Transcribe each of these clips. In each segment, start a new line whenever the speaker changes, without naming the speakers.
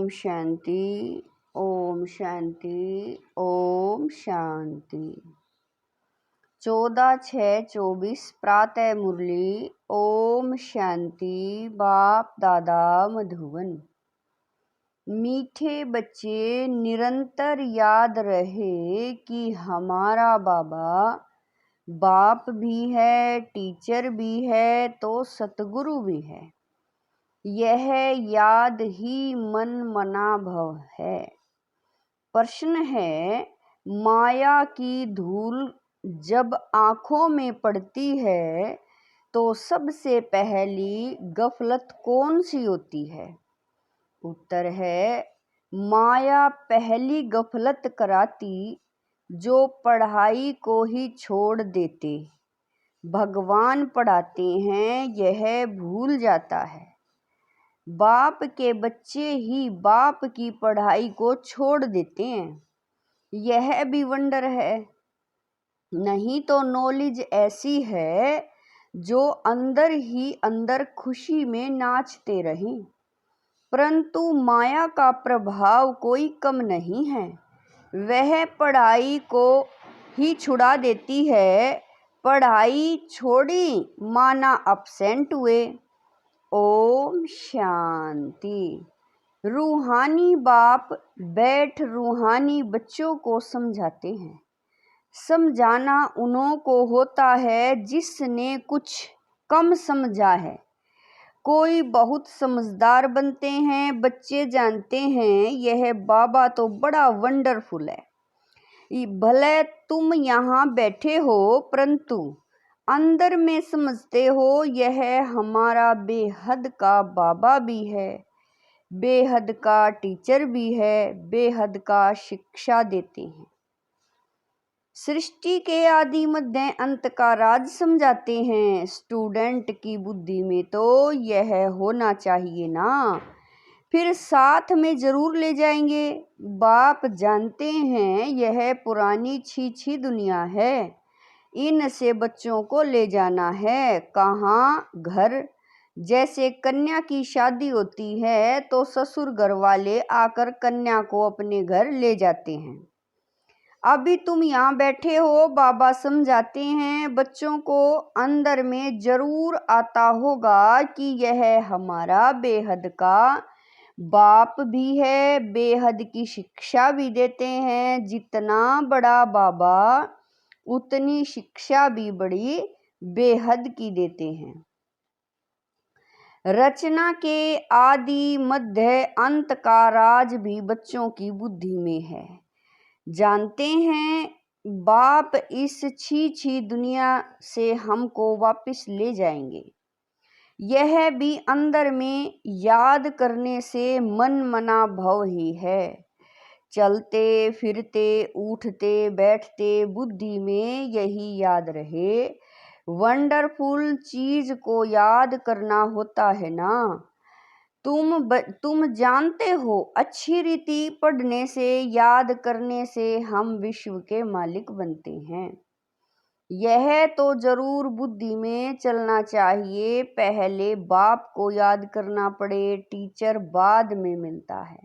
ओम शांति, ओम शांति, ओम शांति। 14/6/24 प्रातः मुरली। ओम शांति। बाप दादा मधुबन। मीठे बच्चे, निरंतर याद रहे कि हमारा बाबा बाप भी है, टीचर भी है, तो सतगुरु भी है। यह याद ही मन मना भव है। प्रश्न है, माया की धूल जब आंखों में पड़ती है तो सबसे पहली गफलत कौन सी होती है? उत्तर है, माया पहली गफलत कराती जो पढ़ाई को ही छोड़ देते। भगवान पढ़ाते हैं, यह भूल जाता है। बाप के बच्चे ही बाप की पढ़ाई को छोड़ देते हैं, यह भी वंडर है। नहीं तो नॉलेज ऐसी है जो अंदर ही अंदर खुशी में नाचते रहें। परंतु माया का प्रभाव कोई कम नहीं है, वह पढ़ाई को ही छुड़ा देती है। पढ़ाई छोड़ी माना अपसेंट हुए। ओम शांति। रूहानी बाप बैठ रूहानी बच्चों को समझाते हैं। समझाना उन्हों को होता है जिसने कुछ कम समझा है। कोई बहुत समझदार बनते हैं, बच्चे जानते हैं यह बाबा तो बड़ा वंडरफुल है। भले तुम यहाँ बैठे हो, परंतु अंदर में समझते हो यह हमारा बेहद का बाबा भी है, बेहद का टीचर भी है, बेहद का शिक्षा देते हैं। सृष्टि के आदि मध्य अंत का राज समझाते हैं। स्टूडेंट की बुद्धि में तो यह होना चाहिए ना, फिर साथ में जरूर ले जाएंगे। बाप जानते हैं यह पुरानी छी दुनिया है, इनसे बच्चों को ले जाना है। कहाँ? घर। जैसे कन्या की शादी होती है तो ससुर घर वाले आकर कन्या को अपने घर ले जाते हैं। अभी तुम यहाँ बैठे हो, बाबा समझाते हैं बच्चों को। अंदर में जरूर आता होगा कि यह हमारा बेहद का बाप भी है, बेहद की शिक्षा भी देते हैं। जितना बड़ा बाबा उतनी शिक्षा भी बड़ी बेहद की देते हैं। रचना के आदि मध्य अंत का राज भी बच्चों की बुद्धि में है। जानते हैं बाप इस छी दुनिया से हमको वापस ले जाएंगे। यह भी अंदर में याद करने से मन मना भव ही है। चलते फिरते उठते बैठते बुद्धि में यही याद रहे। वंडरफुल चीज को याद करना होता है ना। तुम जानते हो, अच्छी रीति पढ़ने से, याद करने से हम विश्व के मालिक बनते हैं। यह तो जरूर बुद्धि में चलना चाहिए। पहले बाप को याद करना पड़े, टीचर बाद में मिलता है।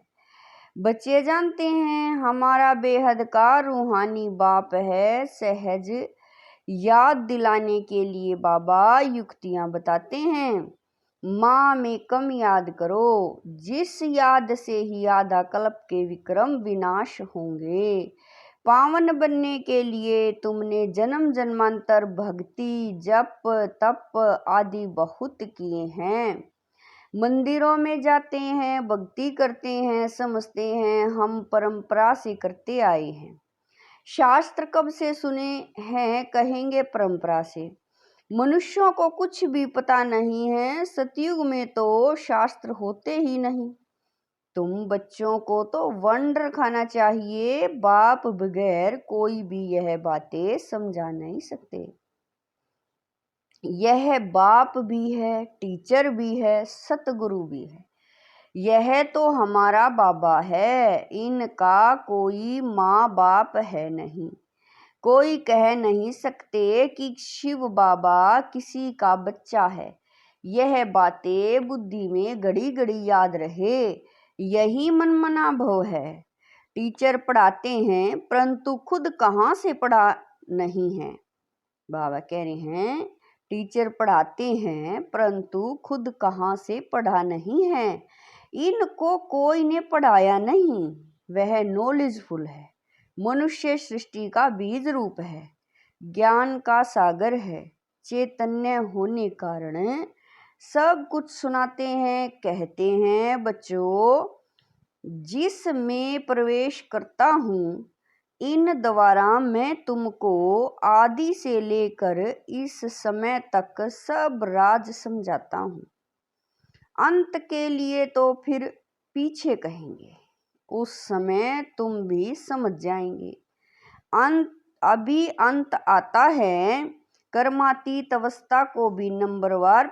बच्चे जानते हैं हमारा बेहद का रूहानी बाप है। सहज याद दिलाने के लिए बाबा युक्तियां बताते हैं। माँ में कम याद करो, जिस याद से ही आधा कल्प के विक्रम विनाश होंगे। पावन बनने के लिए तुमने जन्म जन्मांतर भक्ति जप तप आदि बहुत किए हैं। मंदिरों में जाते हैं, भक्ति करते हैं, समझते हैं हम परंपरा से करते आए हैं। शास्त्र कब से सुने हैं, कहेंगे परंपरा से। मनुष्यों को कुछ भी पता नहीं है। सतयुग में तो शास्त्र होते ही नहीं। तुम बच्चों को तो वंडर खाना चाहिए। बाप बगैर कोई भी यह बातें समझा नहीं सकते। यह बाप भी है, टीचर भी है, सतगुरु भी है। यह तो हमारा बाबा है, इनका कोई माँ बाप है नहीं। कोई कह नहीं सकते कि शिव बाबा किसी का बच्चा है। यह बातें बुद्धि में घड़ी घड़ी याद रहे। यही मनमना भव है। टीचर पढ़ाते हैं परंतु खुद कहाँ से पढ़ा नहीं है। बाबा कह रहे हैं टीचर पढ़ाते हैं परंतु खुद कहाँ से पढ़ा नहीं है। इनको कोई ने पढ़ाया नहीं, वह नॉलेजफुल है। मनुष्य सृष्टि का बीज रूप है, ज्ञान का सागर है। चैतन्य होने कारण सब कुछ सुनाते हैं, कहते हैं बच्चों जिस में प्रवेश करता हूँ इन द्वारा मैं तुमको आदि से लेकर इस समय तक सब राज समझाता हूँ। अंत के लिए तो फिर पीछे कहेंगे, उस समय तुम भी समझ जाएंगे। अभी अंत आता है, कर्मातीत अवस्था को भी नंबरवार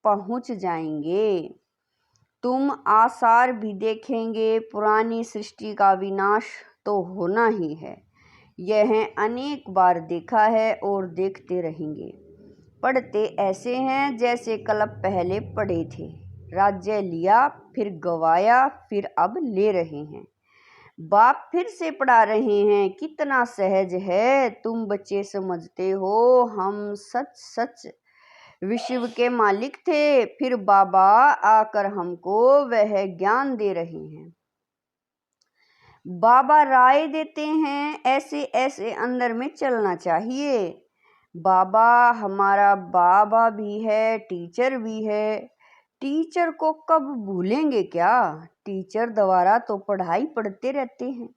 पहुंच जाएंगे। तुम आसार भी देखेंगे, पुरानी सृष्टि का विनाश तो होना ही है। यह अनेक बार देखा है और देखते रहेंगे। पढ़ते ऐसे हैं जैसे कल्प पहले पढ़े थे। राज्य लिया, फिर गवाया, फिर अब ले रहे हैं। बाप फिर से पढ़ा रहे हैं। कितना सहज है, तुम बच्चे समझते हो हम सच सच विश्व के मालिक थे। फिर बाबा आकर हमको वह ज्ञान दे रहे हैं। बाबा राय देते हैं ऐसे ऐसे अंदर में चलना चाहिए। बाबा हमारा बाबा भी है, टीचर भी है। टीचर को कब भूलेंगे क्या? टीचर द्वारा तो पढ़ाई पढ़ते रहते हैं।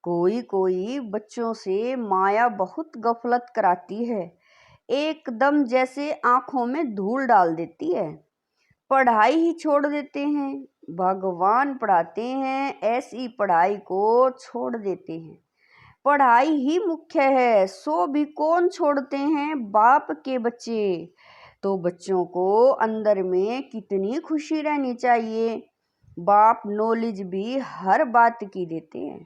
कोई कोई बच्चों से माया बहुत गफलत कराती है, एकदम जैसे आंखों में धूल डाल देती है। पढ़ाई ही छोड़ देते हैं। भगवान पढ़ाते हैं, ऐसी पढ़ाई को छोड़ देते हैं। पढ़ाई ही मुख्य है, सो भी कौन छोड़ते हैं? बाप के बच्चे। तो बच्चों को अंदर में कितनी खुशी रहनी चाहिए। बाप नॉलेज भी हर बात की देते हैं,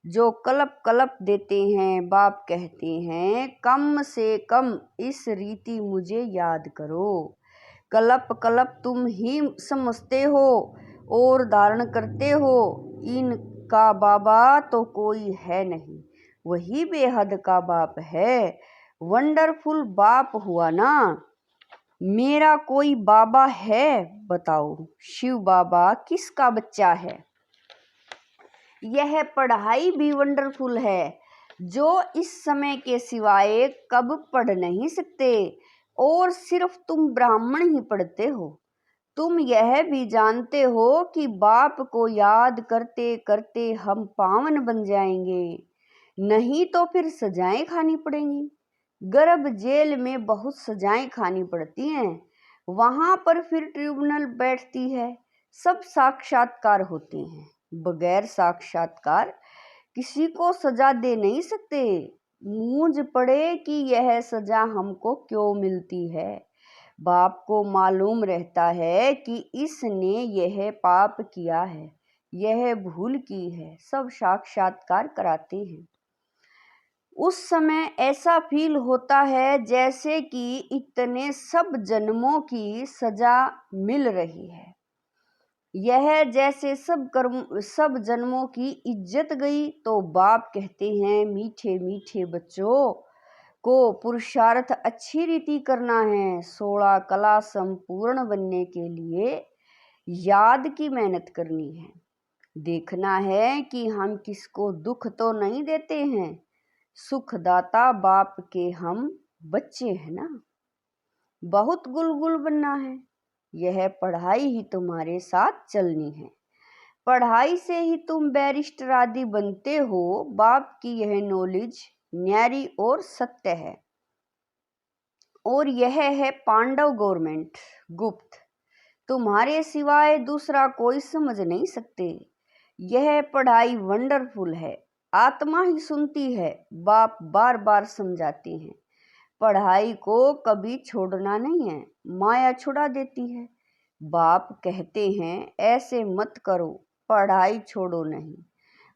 जो कल्प कल्प देते हैं। बाप कहते हैं कम से कम इस रीति मुझे याद करो। कल्प कल्प तुम ही समझते हो और धारण करते हो। इनका बाबा तो कोई है नहीं, वही बेहद का बाप है। वंडरफुल बाप हुआ ना। मेरा कोई बाबा है? बताओ, शिव बाबा किसका बच्चा है? यह पढ़ाई भी वंडरफुल है, जो इस समय के सिवाय कब पढ़ नहीं सकते। और सिर्फ तुम ब्राह्मण ही पढ़ते हो। तुम यह भी जानते हो कि बाप को याद करते करते हम पावन बन जाएंगे, नहीं तो फिर सजाएं खानी पड़ेंगी। गर्भ जेल में बहुत सजाएं खानी पड़ती हैं, वहां पर फिर ट्रिब्यूनल बैठती है, सब साक्षात्कार होते हैं। बगैर साक्षात्कार किसी को सजा दे नहीं सकते। मूंझ पड़े कि यह सजा हमको क्यों मिलती है। बाप को मालूम रहता है कि इसने यह पाप किया है, यह भूल की है, सब साक्षात्कार कराते हैं। उस समय ऐसा फील होता है जैसे कि इतने सब जन्मों की सजा मिल रही है। यह जैसे सब जन्मों की इज्जत गई। तो बाप कहते हैं मीठे मीठे बच्चों को पुरुषार्थ अच्छी रीति करना है। 16 कला संपूर्ण बनने के लिए याद की मेहनत करनी है। देखना है कि हम किसको दुख तो नहीं देते हैं। सुखदाता बाप के हम बच्चे हैं ना। बहुत गुलगुल बनना है। यह पढ़ाई ही तुम्हारे साथ चलनी है। पढ़ाई से ही तुम बैरिस्टर आदि बनते हो। बाप की यह नॉलेज न्यारी और सत्य है। और यह है पांडव गवर्नमेंट गुप्त, तुम्हारे सिवाय दूसरा कोई समझ नहीं सकते। यह पढ़ाई वंडरफुल है, आत्मा ही सुनती है। बाप बार बार समझाते हैं पढ़ाई को कभी छोड़ना नहीं है, माया छुड़ा देती है। बाप कहते हैं ऐसे मत करो, पढ़ाई छोड़ो नहीं।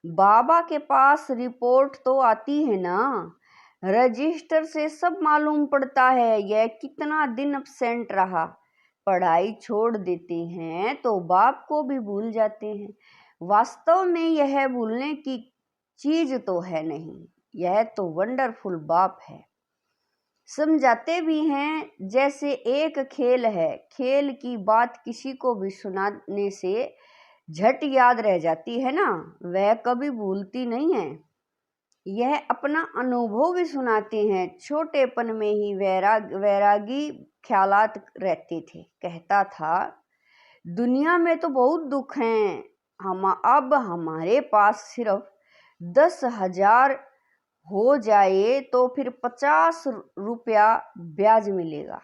बाबा के पास रिपोर्ट तो आती है ना, रजिस्टर से सब मालूम पड़ता है। यह कितना दिन अब्सेंट रहा, पढ़ाई छोड़ देते हैं तो बाप को भी भूल जाते हैं। वास्तव में यह भूलने की चीज तो है नहीं, यह तो वंडरफुल बाप है। समझाते भी हैं जैसे एक खेल है, खेल की बात किसी को भी सुनाने से झट याद रह जाती है ना, वह कभी भूलती नहीं है। यह अपना अनुभव भी सुनाते हैं। छोटेपन में ही वैरागी ख्यालात रहते थे। कहता था दुनिया में तो बहुत दुख हैं, अब हमारे पास सिर्फ 10,000 हो जाए तो फिर 50 रुपया ब्याज मिलेगा,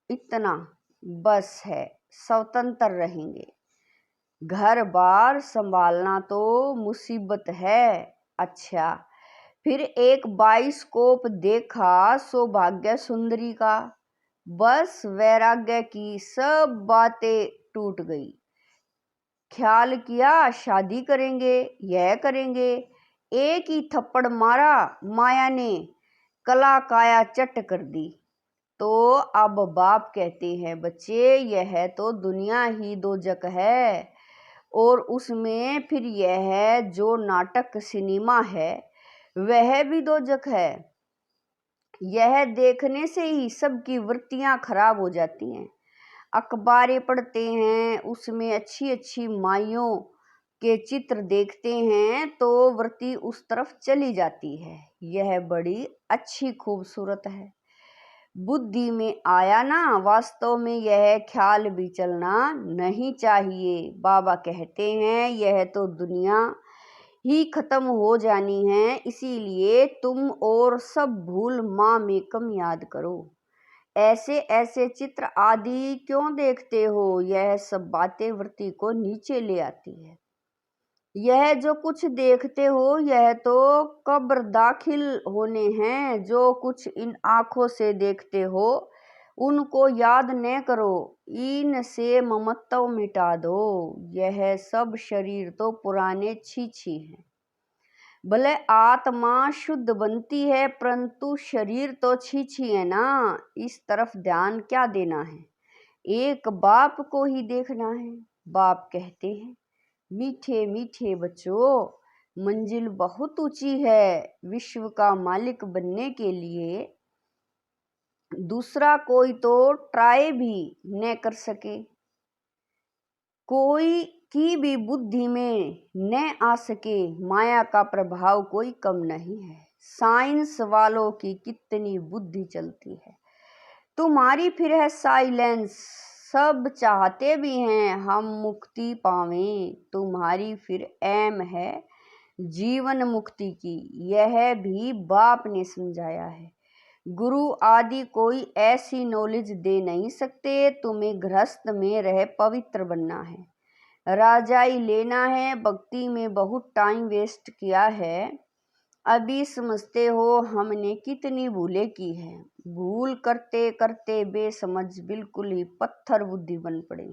इतना बस है, स्वतंत्र रहेंगे। घर बार संभालना तो मुसीबत है। अच्छा, फिर एक बाइस्कोप देखा सौभाग्य सुंदरी का, बस वैराग्य की सब बातें टूट गई। ख्याल किया शादी करेंगे, यह करेंगे, एक ही थप्पड़ मारा माया ने, कला काया चट कर दी। तो अब बाप कहते हैं बच्चे यह तो दुनिया ही दोजक है, और उसमें फिर यह जो नाटक सिनेमा है वह भी दोजक है। यह देखने से ही सबकी वृत्तियां खराब हो जाती हैं। अखबारें पढ़ते हैं, उसमें अच्छी अच्छी माइयों के चित्र देखते हैं तो वृत्ति उस तरफ चली जाती है। यह बड़ी अच्छी खूबसूरत है। बुद्धि में आया ना, वास्तव में यह ख्याल भी चलना नहीं चाहिए। बाबा कहते हैं यह तो दुनिया ही खत्म हो जानी है, इसीलिए तुम और सब भूल माँ में कम याद करो। ऐसे ऐसे चित्र आदि क्यों देखते हो? यह सब बातें वृत्ति को नीचे ले आती है। यह जो कुछ देखते हो यह तो कब्र दाखिल होने हैं। जो कुछ इन आंखों से देखते हो उनको याद न करो, इनसे ममत्व मिटा दो। यह सब शरीर तो पुराने छी हैं। भले आत्मा शुद्ध बनती है परंतु शरीर तो छी है ना। इस तरफ ध्यान क्या देना है, एक बाप को ही देखना है। बाप कहते हैं मीठे मीठे बच्चों, मंजिल बहुत ऊंची है। विश्व का मालिक बनने के लिए दूसरा कोई तो ट्राई भी न कर सके, कोई की भी बुद्धि में न आ सके। माया का प्रभाव कोई कम नहीं है। साइंस वालों की कितनी बुद्धि चलती है, तुम्हारी फिर है साइलेंस। सब चाहते भी हैं हम मुक्ति पावें, तुम्हारी फिर एम है जीवन मुक्ति की। यह भी बाप ने समझाया है। गुरु आदि कोई ऐसी नॉलेज दे नहीं सकते। तुम्हें गृहस्थ में रह पवित्र बनना है, राजाई लेना है। भक्ति में बहुत टाइम वेस्ट किया है, अभी समझते हो हमने कितनी भूलें की है। भूल करते करते बेसमझ बिल्कुल ही पत्थर बुद्धि बन पड़े।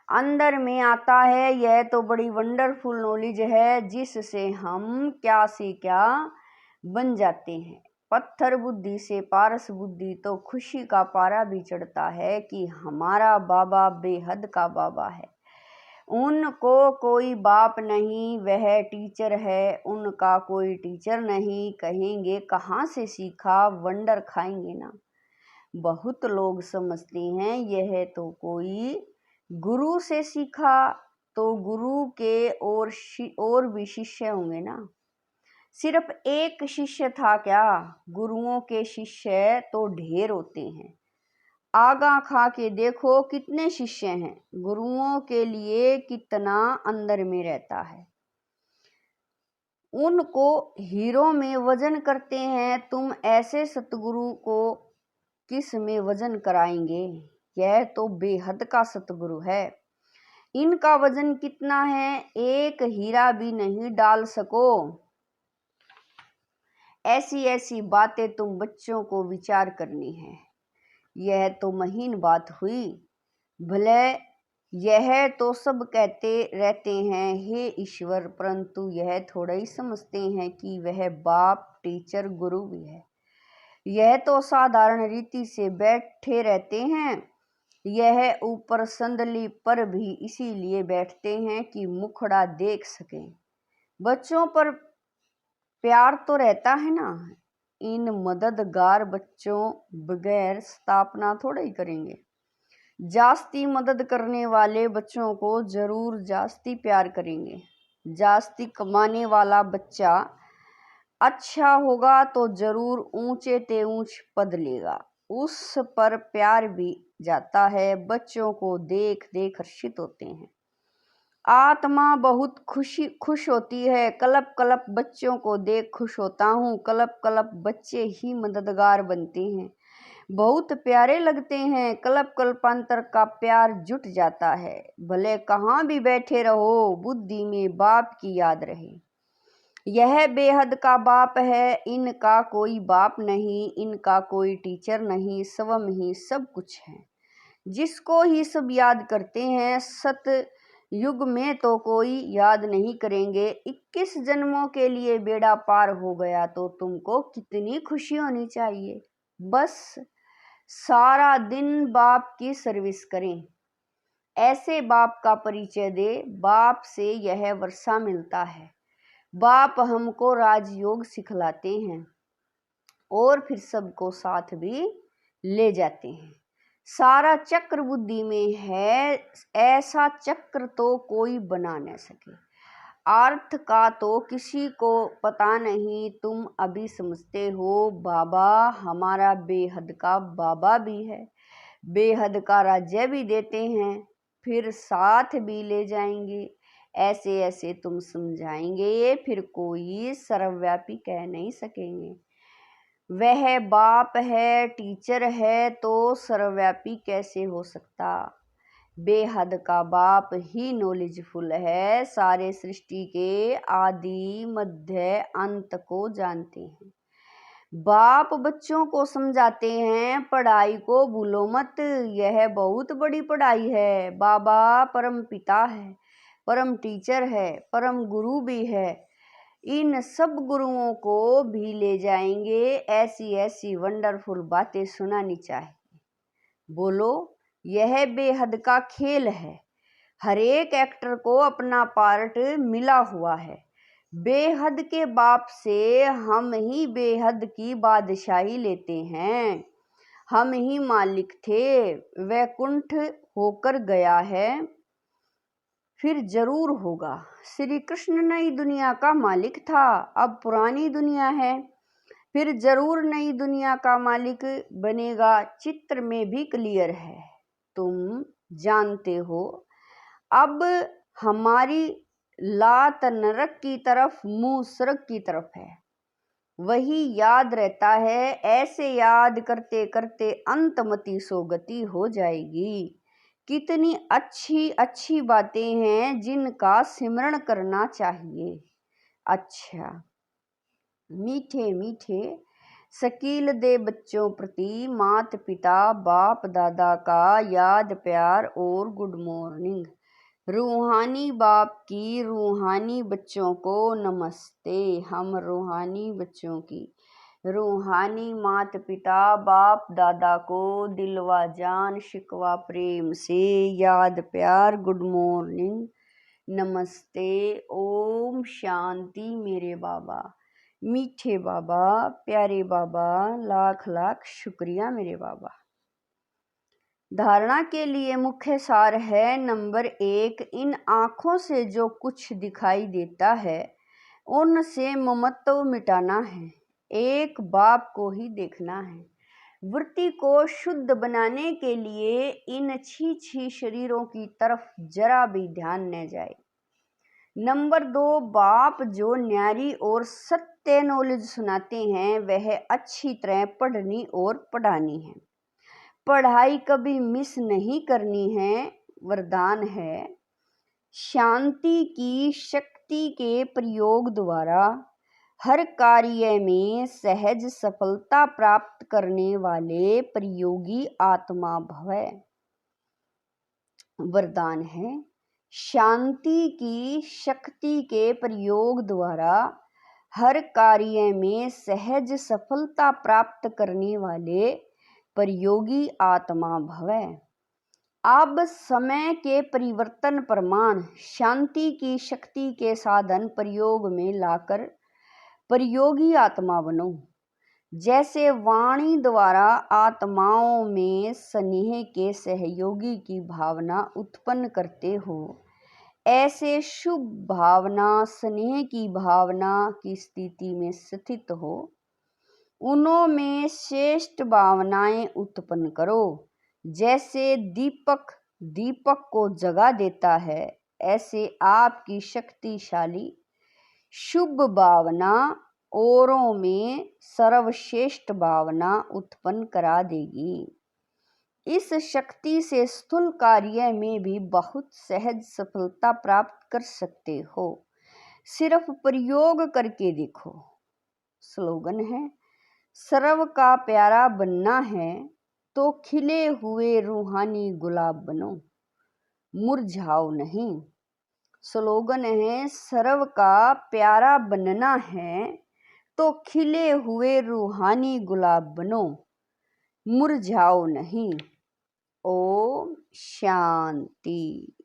अंदर में आता है यह तो बड़ी वंडरफुल नॉलेज है, जिससे हम क्या से क्या बन जाते हैं। पत्थर बुद्धि से पारस बुद्धि तो खुशी का पारा भी चढ़ता है कि हमारा बाबा बेहद का बाबा है। उनको कोई बाप नहीं, वह टीचर है, उनका कोई टीचर नहीं। कहेंगे कहाँ से सीखा, वंडर खाएंगे ना। बहुत लोग समझते हैं यह तो कोई गुरु से सीखा, तो गुरु के और भी शिष्य होंगे ना। सिर्फ एक शिष्य था क्या? गुरुओं के शिष्य तो ढेर होते हैं। आगा खा के देखो कितने शिष्य हैं, गुरुओं के लिए कितना अंदर में रहता है। उनको हीरो में वजन करते हैं, तुम ऐसे सतगुरु को किस में वजन कराएंगे? यह तो बेहद का सतगुरु है। इनका वजन कितना है, एक हीरा भी नहीं डाल सको। ऐसी ऐसी बातें तुम बच्चों को विचार करनी है। यह तो महीन बात हुई। भले यह तो सब कहते रहते हैं हे ईश्वर, परंतु यह थोड़ा ही समझते हैं कि वह बाप टीचर गुरु भी है। यह तो साधारण रीति से बैठे रहते हैं, यह ऊपर संदली पर भी इसीलिए बैठते हैं कि मुखड़ा देख सकें। बच्चों पर प्यार तो रहता है ना। इन मददगार बच्चों बगैर स्थापना थोड़ा ही करेंगे। जास्ती मदद करने वाले बच्चों को जरूर जास्ती प्यार करेंगे। जास्ती कमाने वाला बच्चा अच्छा होगा तो जरूर ऊंचे ते ऊंच पद लेगा। उस पर प्यार भी जाता है। बच्चों को देख देख हर्षित होते हैं। आत्मा बहुत खुश होती है। कलप कलप बच्चों को देख खुश होता हूँ। कलप कलप बच्चे ही मददगार बनते हैं, बहुत प्यारे लगते हैं। कल्प कल्पांतर का प्यार जुट जाता है। भले कहाँ भी बैठे रहो, बुद्धि में बाप की याद रहे। यह बेहद का बाप है। इनका कोई बाप नहीं, इनका कोई टीचर नहीं, स्वयं ही सब कुछ है, जिसको ही सब याद करते हैं। सत युग में तो कोई याद नहीं करेंगे। 21 जन्मों के लिए बेड़ा पार हो गया तो तुमको कितनी खुशी होनी चाहिए। बस सारा दिन बाप की सर्विस करें। ऐसे बाप का परिचय दे। बाप से यह वर्षा मिलता है। बाप हमको राजयोग सिखलाते हैं और फिर सबको साथ भी ले जाते हैं। सारा चक्र बुद्धि में है। ऐसा चक्र तो कोई बना न सके। अर्थ का तो किसी को पता नहीं, तुम अभी समझते हो। बाबा हमारा बेहद का बाबा भी है, बेहद का राज्य भी देते हैं, फिर साथ भी ले जाएंगे। ऐसे ऐसे तुम समझाएंगे, फिर कोई सर्वव्यापी कह नहीं सकेंगे। वह बाप है, टीचर है, तो सर्वव्यापी कैसे हो सकता। बेहद का बाप ही नॉलेजफुल है। सारे सृष्टि के आदि मध्य अंत को जानते हैं। बाप बच्चों को समझाते हैं, पढ़ाई को भूलो मत, यह बहुत बड़ी पढ़ाई है। बाबा परम पिता है, परम टीचर है, परम गुरु भी है। इन सब गुरुओं को भी ले जाएंगे। ऐसी ऐसी वंडरफुल बातें सुनानी चाहिए। बोलो, यह बेहद का खेल है। हर एक एक्टर को अपना पार्ट मिला हुआ है। बेहद के बाप से हम ही बेहद की बादशाही लेते हैं। हम ही मालिक थे, वैकुंठ होकर गया है, फिर जरूर होगा। श्री कृष्ण नई दुनिया का मालिक था, अब पुरानी दुनिया है, फिर जरूर नई दुनिया का मालिक बनेगा। चित्र में भी क्लियर है, तुम जानते हो। अब हमारी लात नरक की तरफ, मुंह स्वर्ग की तरफ है। वही याद रहता है। ऐसे याद करते करते अंतमति सोगति हो जाएगी। कितनी अच्छी अच्छी बातें हैं जिनका सिमरण करना चाहिए। अच्छा, मीठे मीठे शकील दे बच्चों प्रति माता पिता बाप दादा का याद प्यार और गुड मॉर्निंग। रूहानी बाप की रूहानी बच्चों को नमस्ते। हम रूहानी बच्चों की रूहानी माता पिता बाप दादा को दिलवा जान शिकवा प्रेम से याद प्यार गुड मॉर्निंग नमस्ते। ओम शांति। मेरे बाबा, मीठे बाबा, प्यारे बाबा, लाख लाख शुक्रिया मेरे बाबा। धारणा के लिए मुख्य सार है। नंबर 1, इन आँखों से जो कुछ दिखाई देता है उनसे ममत्व मिटाना है। एक बाप को ही देखना है। वृत्ति को शुद्ध बनाने के लिए इन छी शरीरों की तरफ जरा भी ध्यान न जाए। नंबर 2, बाप जो न्यारी और सत्य नॉलेज सुनाते हैं वह अच्छी तरह पढ़नी और पढ़ानी है। पढ़ाई कभी मिस नहीं करनी है, वरदान है। शांति की शक्ति के प्रयोग द्वारा हर कार्य में सहज सफलता प्राप्त करने वाले प्रयोगी आत्मा भव। वरदान है। शांति की शक्ति के प्रयोग द्वारा हर कार्य में सहज सफलता प्राप्त करने वाले प्रयोगी आत्मा भव। अब समय के परिवर्तन प्रमाण शांति की शक्ति के साधन प्रयोग में लाकर प्रयोगी आत्मा बनो। जैसे वाणी द्वारा आत्माओं में स्नेह के सहयोगी की भावना उत्पन्न करते हो, ऐसे शुभ भावना स्नेह की भावना की स्थिति में स्थित हो, उनों में श्रेष्ठ भावनाएं उत्पन्न करो। जैसे दीपक दीपक को जगा देता है, ऐसे आपकी शक्तिशाली शुभ भावना औरों में सर्वश्रेष्ठ भावना उत्पन्न करा देगी। इस शक्ति से स्थूल कार्य में भी बहुत सहज सफलता प्राप्त कर सकते हो, सिर्फ प्रयोग करके देखो। स्लोगन है, सर्व का प्यारा बनना है तो खिले हुए रूहानी गुलाब बनो, मुरझाओ नहीं। स्लोगन है, सर्व का प्यारा बनना है तो खिले हुए रूहानी गुलाब बनो, मुरझाओ नहीं। ओम शांति।